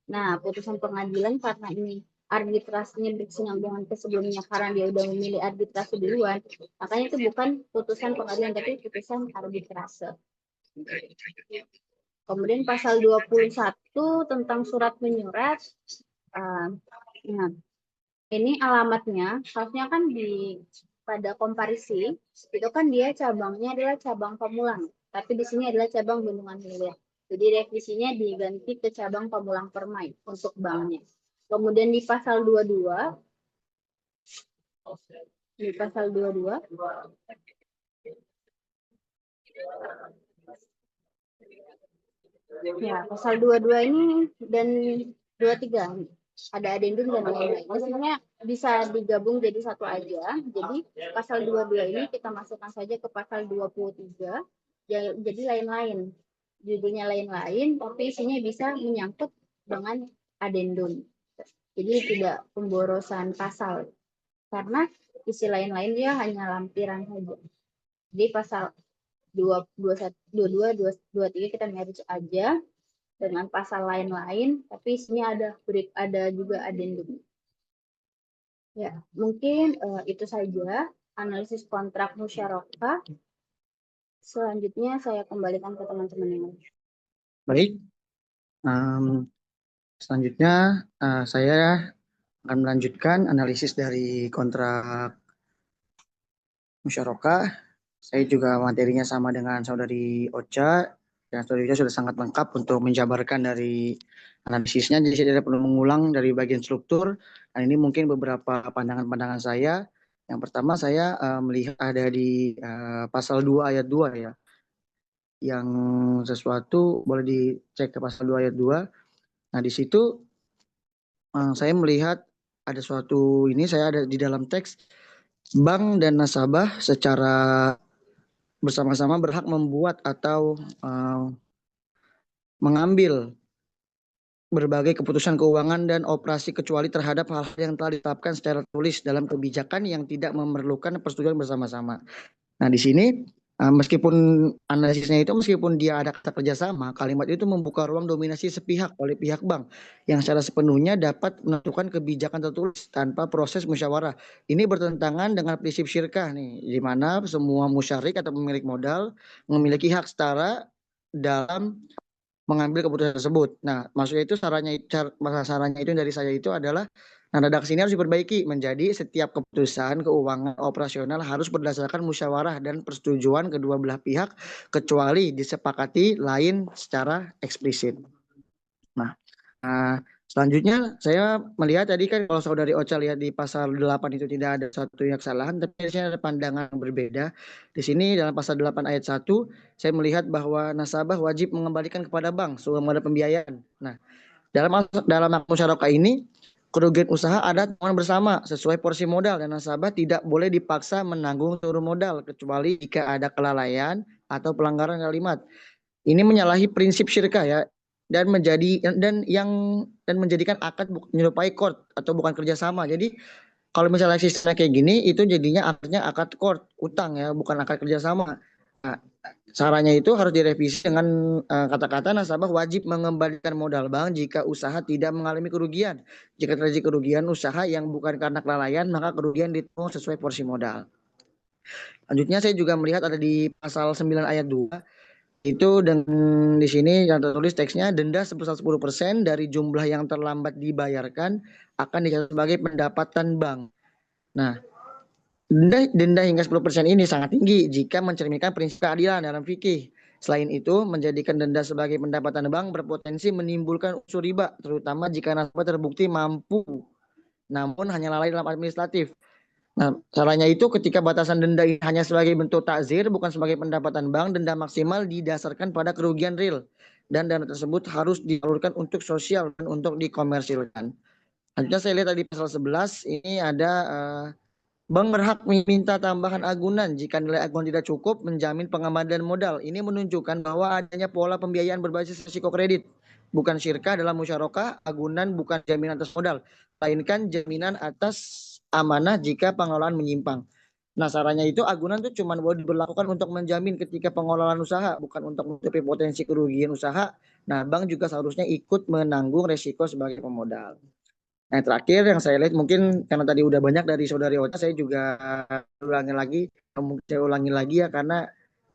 Nah, putusan pengadilan karena ini arbitrasinya berkesinambungan ke sebelumnya karena dia udah memilih arbitrase duluan, makanya itu bukan putusan pengadilan tapi putusan arbitrase. Kemudian pasal 21 tentang surat menyurat. Nah, ini alamatnya harusnya kan pada komparisi itu kan dia cabangnya adalah cabang Pamulang, tapi di sini adalah cabang Bendungan Hilir. Jadi revisinya diganti ke cabang Pamulang Permai untuk banknya. Kemudian di pasal 22 ya, pasal 22 ini dan 23 ada adendum dan lain-lain. Maksudnya bisa digabung jadi satu aja. Jadi pasal 22 ini kita masukkan saja ke pasal 23. Jadi lain-lain. Judulnya lain-lain, tapi isinya bisa menyangkut dengan adendum. Jadi tidak pemborosan pasal. Karena isi lain-lain dia hanya lampiran saja. Jadi pasal 22, 23 kita marriage aja dengan pasal lain-lain, tapi isinya ada juga adendum. Ya, mungkin itu saja analisis kontrak musyarakah. Selanjutnya saya kembalikan ke teman-teman yang lain. Baik, selanjutnya saya akan melanjutkan analisis dari kontrak musyarakah. Saya juga materinya sama dengan saudari Ocha, dan saudari Ocha sudah sangat lengkap untuk menjabarkan dari analisisnya, jadi saya tidak perlu mengulang dari bagian struktur. Dan ini mungkin beberapa pandangan-pandangan saya. Yang pertama saya melihat ada di pasal 2 ayat 2 ya, yang sesuatu boleh dicek ke pasal 2 ayat 2. Nah, di situ saya melihat ada suatu, ini saya ada di dalam teks, bank dan nasabah secara bersama-sama berhak membuat atau mengambil berbagai keputusan keuangan dan operasi kecuali terhadap hal-hal yang telah ditetapkan secara tulis dalam kebijakan yang tidak memerlukan persetujuan bersama-sama. Nah, di sini meskipun analisisnya itu meskipun dia ada kata kerjasama, kalimat itu membuka ruang dominasi sepihak oleh pihak bank yang secara sepenuhnya dapat menentukan kebijakan tertulis tanpa proses musyawarah. Ini bertentangan dengan prinsip syirkah nih, di mana semua musyarik atau pemilik modal memiliki hak setara dalam mengambil keputusan tersebut. Nah, maksudnya itu sarannya itu dari saya itu adalah, nah, redaksi ini harus diperbaiki menjadi setiap keputusan keuangan operasional harus berdasarkan musyawarah dan persetujuan kedua belah pihak kecuali disepakati lain secara eksplisit. Nah, selanjutnya saya melihat tadi kan kalau saudari Ocha lihat di pasal 8 itu tidak ada satu yang kesalahan, tapi di sini ada pandangan yang berbeda. Di sini dalam pasal 8 ayat 1 saya melihat bahwa nasabah wajib mengembalikan kepada bank sebelum ada pembiayaan. Nah, Dalam akad musyarakah ini, kerugian usaha ada tanggungan bersama sesuai porsi modal dan nasabah tidak boleh dipaksa menanggung seluruh modal kecuali jika ada kelalaian atau pelanggaran kalimat. Ini menyalahi prinsip syirkah ya dan menjadikan akad menyerupai court atau bukan kerjasama. Jadi kalau misalnya sistemnya kayak gini itu jadinya akad court utang ya, bukan akad kerjasama. Nah, caranya itu harus direvisi dengan kata-kata nasabah wajib mengembalikan modal bank jika usaha tidak mengalami kerugian. Jika terjadi kerugian usaha yang bukan karena kelalaian, maka kerugian ditanggung sesuai porsi modal. Lanjutnya saya juga melihat ada di pasal 9 ayat 2 itu, dan di sini yang tertulis teksnya denda sebesar 10% dari jumlah yang terlambat dibayarkan akan dicatat sebagai pendapatan bank. Nah, denda hingga 10% ini sangat tinggi jika mencerminkan prinsip keadilan dalam fikih. Selain itu, menjadikan denda sebagai pendapatan bank berpotensi menimbulkan unsur riba, terutama jika nasabah terbukti mampu, namun hanya lalai dalam administratif. Nah, caranya itu ketika batasan denda hanya sebagai bentuk takzir, bukan sebagai pendapatan bank, denda maksimal didasarkan pada kerugian real. Dan dana tersebut harus disalurkan untuk sosial dan untuk dikomersilkan. Selanjutnya saya lihat tadi pasal 11, ini ada bank berhak meminta tambahan agunan jika nilai agunan tidak cukup menjamin pengembalian modal. Ini menunjukkan bahwa adanya pola pembiayaan berbasis risiko kredit. Bukan syirkah dalam musyarakah, agunan bukan jaminan atas modal, melainkan jaminan atas amanah jika pengelolaan menyimpang. Nah, caranya itu agunan itu cuma boleh diberlakukan untuk menjamin ketika pengelolaan usaha, bukan untuk menutupi potensi kerugian usaha. Nah, bank juga seharusnya ikut menanggung resiko sebagai pemodal. Nah, terakhir yang saya lihat mungkin karena tadi udah banyak dari saudari Ocha, saya juga mungkin saya ulangi lagi ya, karena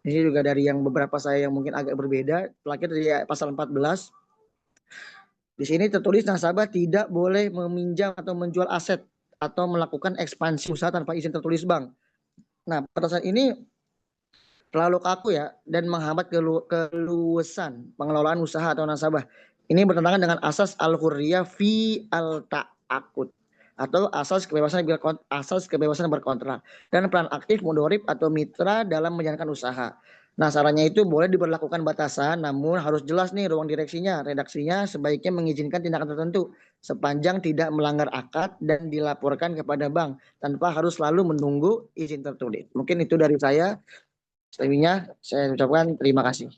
ini juga dari yang beberapa saya yang mungkin agak berbeda. Terakhir dari pasal 14. Di sini tertulis nasabah tidak boleh meminjam atau menjual aset atau melakukan ekspansi usaha tanpa izin tertulis bank. Nah, batasan ini terlalu kaku ya dan menghambat keluasan pengelolaan usaha atau nasabah. Ini bertentangan dengan asas al-hurriyah fi al-ta'aqud atau asas kebebasan berkontrak dan peran aktif mudorib atau mitra dalam menjalankan usaha. Nah, sarannya itu boleh diberlakukan batasan, namun harus jelas nih ruang direksinya. Redaksinya sebaiknya mengizinkan tindakan tertentu sepanjang tidak melanggar akad dan dilaporkan kepada bank tanpa harus selalu menunggu izin tertulis. Mungkin itu dari saya. Selebihnya saya ucapkan terima kasih.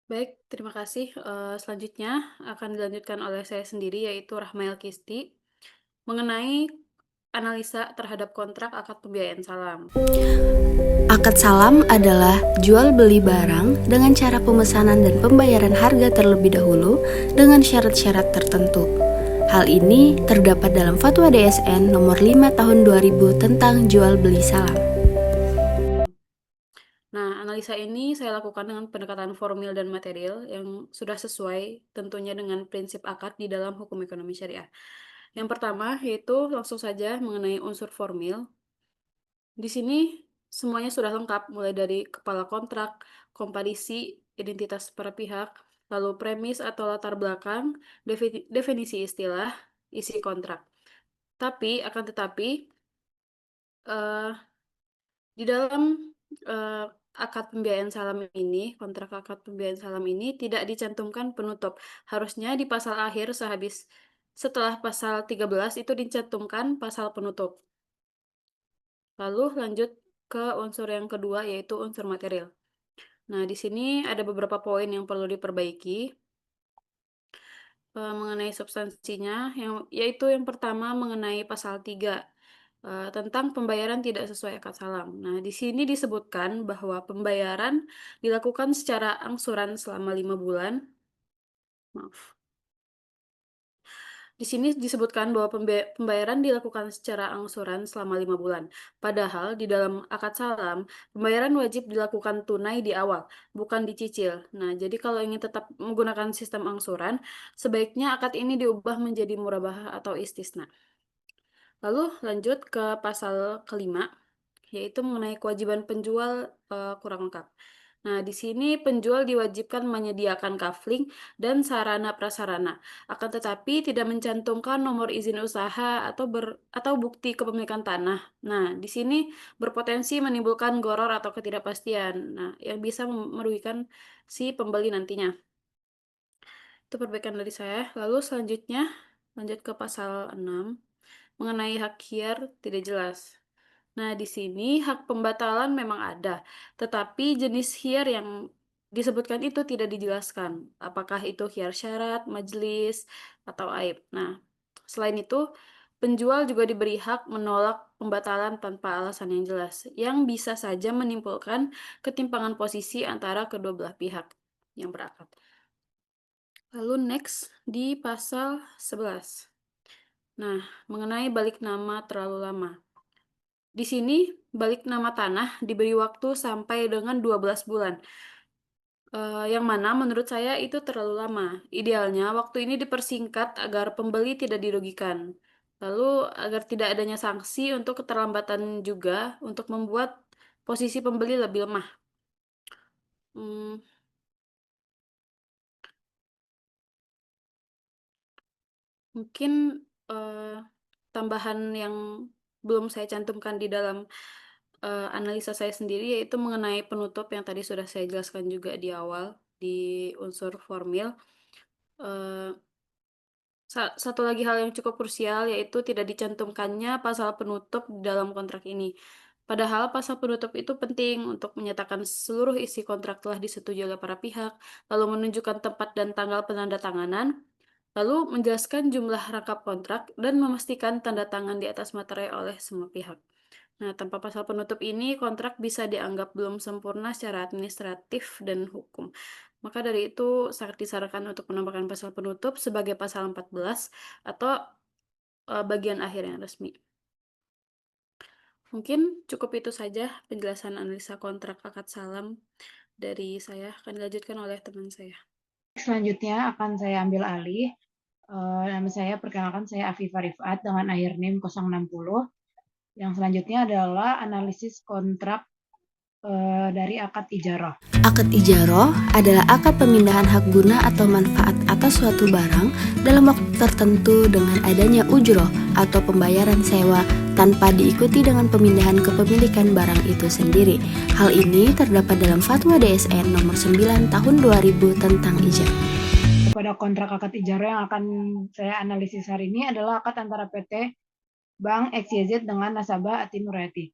Baik, terima kasih. Selanjutnya akan dilanjutkan oleh saya sendiri, yaitu Rahmael Kisti, mengenai analisa terhadap kontrak akad pembiayaan salam. Akad salam adalah jual beli barang dengan cara pemesanan dan pembayaran harga terlebih dahulu dengan syarat-syarat tertentu. Hal ini terdapat dalam Fatwa DSN nomor 5 tahun 2000 tentang jual beli salam. Nah, analisa ini saya lakukan dengan pendekatan formil dan material yang sudah sesuai tentunya dengan prinsip akad di dalam hukum ekonomi syariah. Yang pertama yaitu langsung saja mengenai unsur formil. Di sini semuanya sudah lengkap, mulai dari kepala kontrak, komparisi, identitas para pihak, lalu premis atau latar belakang, definisi istilah, isi kontrak. Tapi, akan tetapi, di dalam akad pembiayaan salam ini, kontrak akad pembiayaan salam ini tidak dicantumkan penutup. Harusnya di pasal akhir setelah pasal 13 itu dicantumkan pasal penutup. Lalu lanjut ke unsur yang kedua, yaitu unsur material. Nah, di sini ada beberapa poin yang perlu diperbaiki mengenai substansinya, yaitu yang pertama mengenai pasal 3 tentang pembayaran tidak sesuai akad salam. Nah, di sini disebutkan bahwa pembayaran dilakukan secara angsuran selama 5 bulan. Maaf. Di sini disebutkan bahwa pembayaran dilakukan secara angsuran selama 5 bulan. Padahal di dalam akad salam, pembayaran wajib dilakukan tunai di awal, bukan dicicil. Nah, jadi kalau ingin tetap menggunakan sistem angsuran, sebaiknya akad ini diubah menjadi murabah atau istisna. Lalu lanjut ke pasal kelima, yaitu mengenai kewajiban penjual kurang lengkap. Nah, di sini penjual diwajibkan menyediakan kafling dan sarana prasarana, akan tetapi tidak mencantumkan nomor izin usaha atau bukti kepemilikan tanah. Nah, di sini berpotensi menimbulkan gharar atau ketidakpastian. Nah, yang bisa merugikan si pembeli nantinya. Itu perbaikan dari saya. Lalu selanjutnya, lanjut ke pasal 6, mengenai hak khiar tidak jelas. Nah, di sini hak pembatalan memang ada, tetapi jenis khiar yang disebutkan itu tidak dijelaskan. Apakah itu khiar syarat, majelis, atau aib. Nah, selain itu, penjual juga diberi hak menolak pembatalan tanpa alasan yang jelas, yang bisa saja menimbulkan ketimpangan posisi antara kedua belah pihak yang berakad. Lalu next di pasal 11. Nah, mengenai balik nama terlalu lama. Di sini balik nama tanah diberi waktu sampai dengan 12 bulan. Yang mana menurut saya itu terlalu lama. Idealnya waktu ini dipersingkat agar pembeli tidak dirugikan. Lalu agar tidak adanya sanksi untuk keterlambatan juga untuk membuat posisi pembeli lebih lemah. Hmm, Mungkin tambahan yang belum saya cantumkan di dalam analisa saya sendiri yaitu mengenai penutup yang tadi sudah saya jelaskan juga di awal di unsur formil. Eh, Satu lagi hal yang cukup krusial yaitu tidak dicantumkannya pasal penutup di dalam kontrak ini. Padahal pasal penutup itu penting untuk menyatakan seluruh isi kontrak telah disetujui oleh para pihak, lalu menunjukkan tempat dan tanggal penandatanganan, lalu menjelaskan jumlah rangkap kontrak, dan memastikan tanda tangan di atas materai oleh semua pihak. Nah, tanpa pasal penutup ini, kontrak bisa dianggap belum sempurna secara administratif dan hukum. Maka dari itu, sangat disarankan untuk menambahkan pasal penutup sebagai pasal 14 atau bagian akhir yang resmi. Mungkin cukup itu saja penjelasan analisa kontrak akad salam dari saya. Akan dilanjutkan oleh teman saya. Selanjutnya akan saya ambil alih. Nama saya, perkenalkan, saya Afifah Rifat dengan akhir NIM 060. Yang selanjutnya adalah analisis kontrak dari akad ijarah. Akad ijarah adalah akad pemindahan hak guna atau manfaat atas suatu barang dalam waktu tertentu dengan adanya ujroh atau pembayaran sewa tanpa diikuti dengan pemindahan kepemilikan barang itu sendiri. Hal ini terdapat dalam Fatwa DSN nomor 9 tahun 2000 tentang ijarah. Pada kontrak akad ijarah yang akan saya analisis hari ini adalah akad antara PT Bank XYZ dengan nasabah Ati Nurhayati.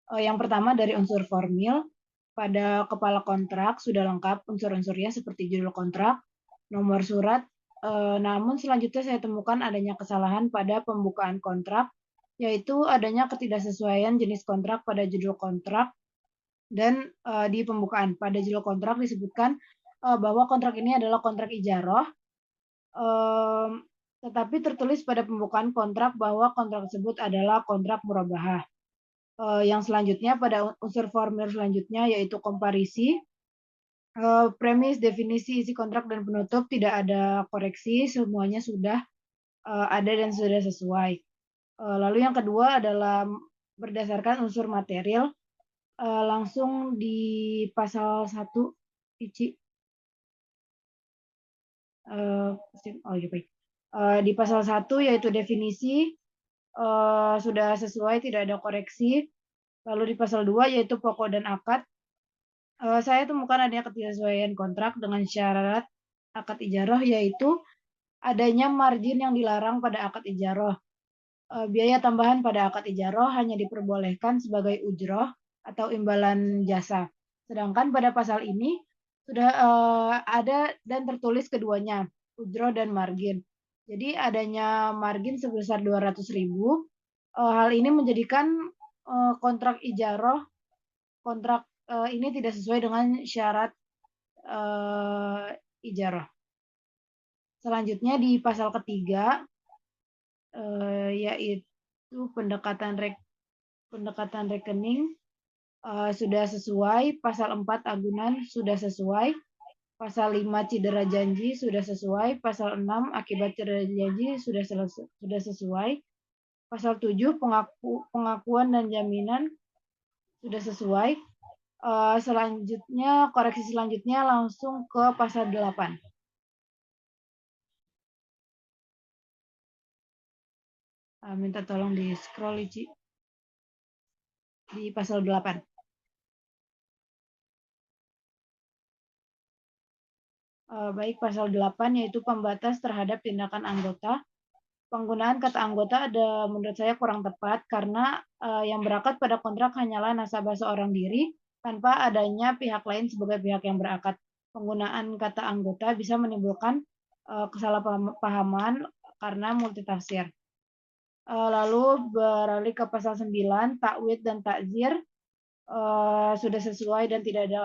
Yang pertama dari unsur formil, pada kepala kontrak sudah lengkap unsur-unsurnya seperti judul kontrak, nomor surat, namun selanjutnya saya temukan adanya kesalahan pada pembukaan kontrak, yaitu adanya ketidaksesuaian jenis kontrak pada judul kontrak dan di pembukaan. Pada judul kontrak disebutkan bahwa kontrak ini adalah kontrak ijarah, tetapi tertulis pada pembukaan kontrak bahwa kontrak tersebut adalah kontrak murabahah. Yang selanjutnya pada unsur formil selanjutnya yaitu komparisi, premis, definisi, isi kontrak, dan penutup tidak ada koreksi, semuanya sudah ada dan sudah sesuai. Lalu yang kedua adalah berdasarkan unsur material, langsung di pasal 1, Ici. Di pasal 1 yaitu definisi, sudah sesuai, tidak ada koreksi. Lalu di pasal 2 yaitu pokok dan akad, saya temukan adanya ketidaksesuaian kontrak dengan syarat akad ijarah, yaitu adanya margin yang dilarang pada akad ijarah. Biaya tambahan pada akad ijarah hanya diperbolehkan sebagai ujroh atau imbalan jasa. Sedangkan pada pasal ini sudah ada dan tertulis keduanya, ujroh dan margin. Jadi adanya margin sebesar 200.000. Hal ini menjadikan kontrak ijarah, kontrak ini tidak sesuai dengan syarat ijarah. Selanjutnya di pasal ketiga, yaitu pendekatan rekening, sudah sesuai. Pasal 4 agunan sudah sesuai. Pasal 5 cedera janji sudah sesuai. Pasal 6 akibat cedera janji sudah sesuai. Pasal 7 pengakuan dan jaminan sudah sesuai. Selanjutnya, koreksi selanjutnya langsung ke pasal 8. Minta tolong di scroll, Ici. Di pasal 8. Baik pasal 8 yaitu pembatas terhadap tindakan anggota. Penggunaan kata anggota ada menurut saya kurang tepat karena yang berakad pada kontrak hanyalah nasabah seorang diri tanpa adanya pihak lain sebagai pihak yang berakad. Penggunaan kata anggota bisa menimbulkan kesalahpahaman karena multitafsir. Lalu beralih ke pasal 9, takwid dan takzir sudah sesuai dan tidak ada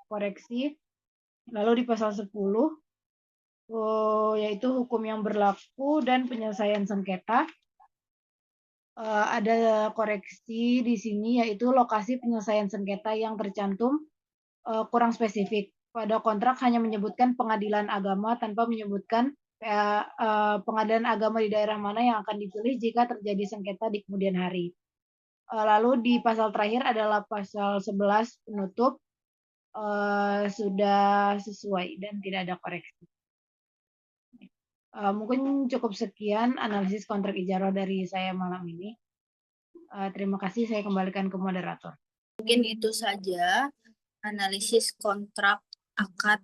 koreksi. Lalu di pasal 10 yaitu hukum yang berlaku dan penyelesaian sengketa. Ada koreksi di sini yaitu lokasi penyelesaian sengketa yang tercantum kurang spesifik. Pada kontrak hanya menyebutkan pengadilan agama tanpa menyebutkan pengadilan agama di daerah mana yang akan dipilih jika terjadi sengketa di kemudian hari. Lalu di pasal terakhir adalah pasal 11 penutup sudah sesuai dan tidak ada koreksi. Mungkin cukup sekian analisis kontrak ijarah dari saya malam ini. Terima kasih, saya kembalikan ke moderator. Mungkin itu saja analisis kontrak akad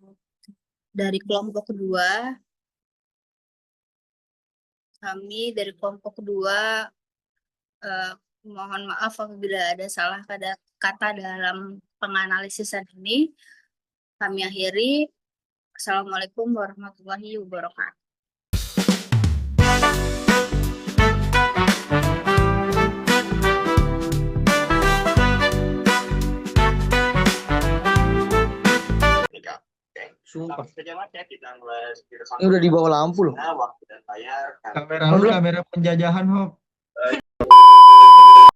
dari kelompok kedua. Kami dari kelompok kedua mohon maaf apabila ada salah kata dalam penganalisisan ini. Kami akhiri. Assalamualaikum warahmatullahi wabarakatuh. Sumpah. Ini udah di bawah lampu loh. Kamera lu kamera penjajahan, Hop.